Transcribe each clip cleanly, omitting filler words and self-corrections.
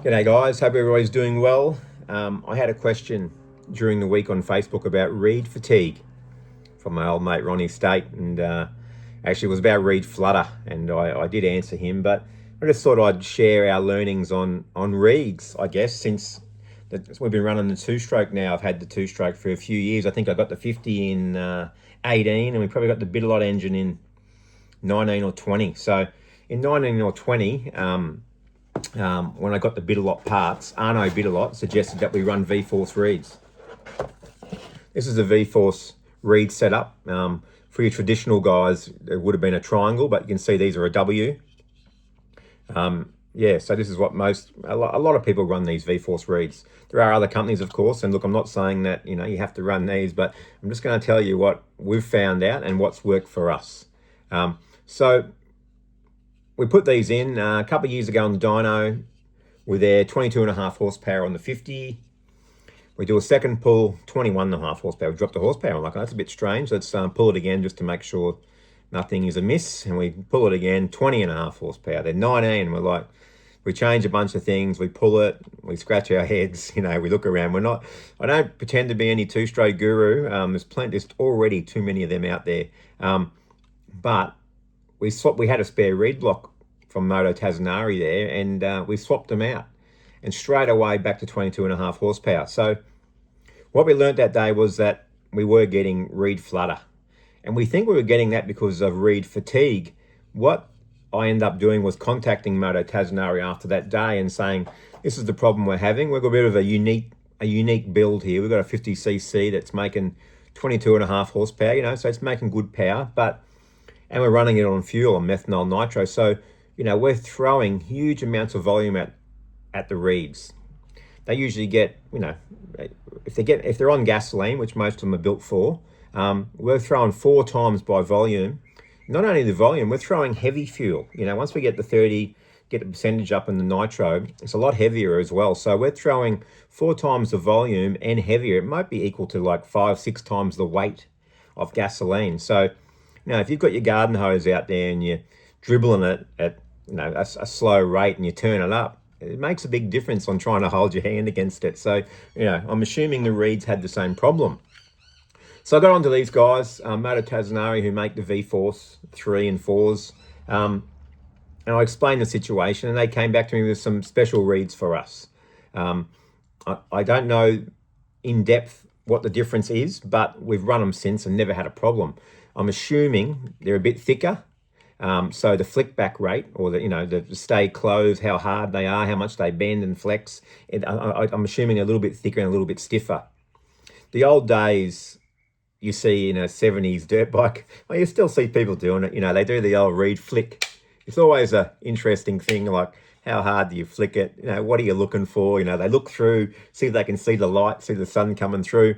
G'day guys, hope everybody's doing well. I had a question during the week on Facebook about reed fatigue from my old mate Ronnie State, and actually it was about reed flutter, and I did answer him, but I just thought I'd share our learnings on reeds, I guess, since we've been running the two-stroke now. I've had the two-stroke for a few years. I think I got the 50 in 18, and we probably got the Bitterlot engine in 19 or 20. So in 19 or 20, when I got the Bitterlot parts, Arno Bitterlot suggested that we run V-Force reeds. This is a V-Force reed setup. For your traditional guys, it would have been a triangle, but you can see these are a W. Yeah, so this is what a lot of people run these V-Force reeds. There are other companies, of course, and look, I'm not saying that you have to run these, but I'm just going to tell you what we've found out and what's worked for us. So we put these in a couple of years ago on the dyno with their 22.5 horsepower on the 50. We do a second pull, 21.5 horsepower. We drop the horsepower. I'm like, oh, that's a bit strange. Let's pull it again just to make sure nothing is amiss. And we pull it again, 20.5 horsepower. They're 19. We're like, we change a bunch of things. We pull it. We scratch our heads. We look around. I don't pretend to be any two-stroke guru. There's already too many of them out there. But we had a spare reed block from Moto Tazanari there, and we swapped them out, and straight away back to 22.5 horsepower. So what we learned that day was that we were getting reed flutter, and we think we were getting that because of reed fatigue. What I ended up doing was contacting Moto Tazanari after that day and saying, this is the problem we're having. We've got a bit of a unique build here. We've got a 50cc that's making 22.5 horsepower, so it's making good power, and we're running it on fuel, on methanol nitro. So, we're throwing huge amounts of volume at the reeds. They usually get, if they're on gasoline, which most of them are built for, we're throwing 4 times by volume. Not only the volume, we're throwing heavy fuel. Once we get the 30, get the percentage up in the nitro, it's a lot heavier as well. So we're throwing 4 times the volume and heavier. It might be equal to like 5-6 times the weight of gasoline. So, if you've got your garden hose out there and you're dribbling it at a slow rate and you turn it up, it makes a big difference on trying to hold your hand against it. So, I'm assuming the reeds had the same problem. So I got onto these guys, Moto Tazanari, who make the V-Force 3 and 4s, and I explained the situation, and they came back to me with some special reeds for us. I don't know in depth what the difference is, but we've run them since and never had a problem. I'm assuming they're a bit thicker, so the flick back rate, or the stay closed, how hard they are, how much they bend and flex, I'm assuming a little bit thicker and a little bit stiffer. The old days, you see in a 70s dirt bike, well, you still see people doing it. They do the old reed flick. It's always an interesting thing, like how hard do you flick it? What are you looking for? They look through, see if they can see the light, see the sun coming through.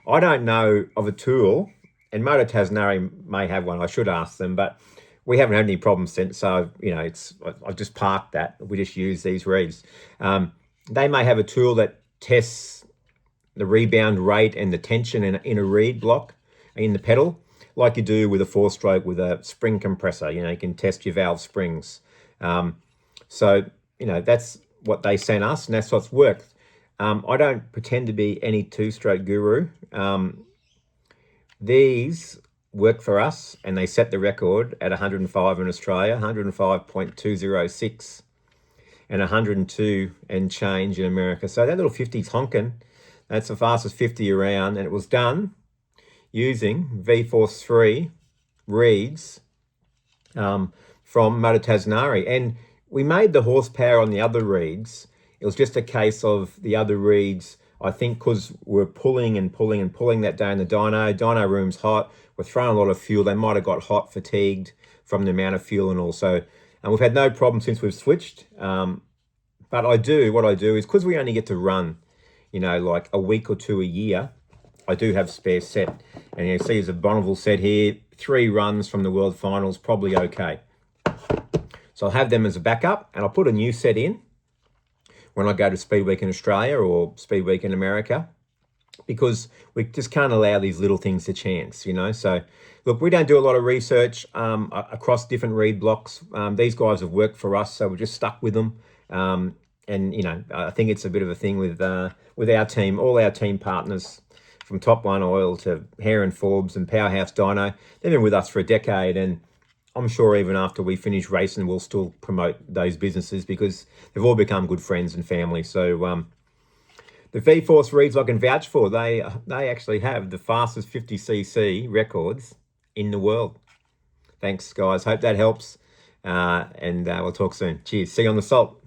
I don't know of a tool, and Moto Tazanari may have one. I should ask them, but we haven't had any problems since. So, I've just parked that. We just use these reeds. They may have a tool that tests the rebound rate and the tension in a reed block in the pedal, like you do with a 4-stroke with a spring compressor. You can test your valve springs. So, that's what they sent us, and that's what's worked. I don't pretend to be any two-stroke guru. These work for us, and they set the record at 105 in Australia, 105.206, and 102 and change in America. So that little 50's honking. That's the fastest 50 around, and it was done using V-Force 3 reeds from Moto Tazanari. And we made the horsepower on the other reeds. It was just a case of the other reeds, I think, because we're pulling and pulling and pulling that day in the dyno. Dyno room's hot. We're throwing a lot of fuel. They might have got hot, fatigued from the amount of fuel and also. And we've had no problem since we've switched. But what I do is, because we only get to run, like a week or 2 a year, I do have spare set. And you see there's a Bonneville set here, 3 runs from the World Finals, probably okay. So I'll have them as a backup, and I'll put a new set in when I go to Speed Week in Australia or Speed Week in America, because we just can't allow these little things to chance, So, look, we don't do a lot of research across different reed blocks. These guys have worked for us, so we're just stuck with them. And And you know, I think it's a bit of a thing with our team, all our team partners, from Top One Oil to Hare and Forbes and Powerhouse Dyno. They've been with us for a decade, and I'm sure even after we finish racing, we'll still promote those businesses because they've all become good friends and family. So the V-Force reeds I can vouch for. They actually have the fastest 50cc records in the world. Thanks, guys. Hope that helps. And we'll talk soon. Cheers. See you on the salt.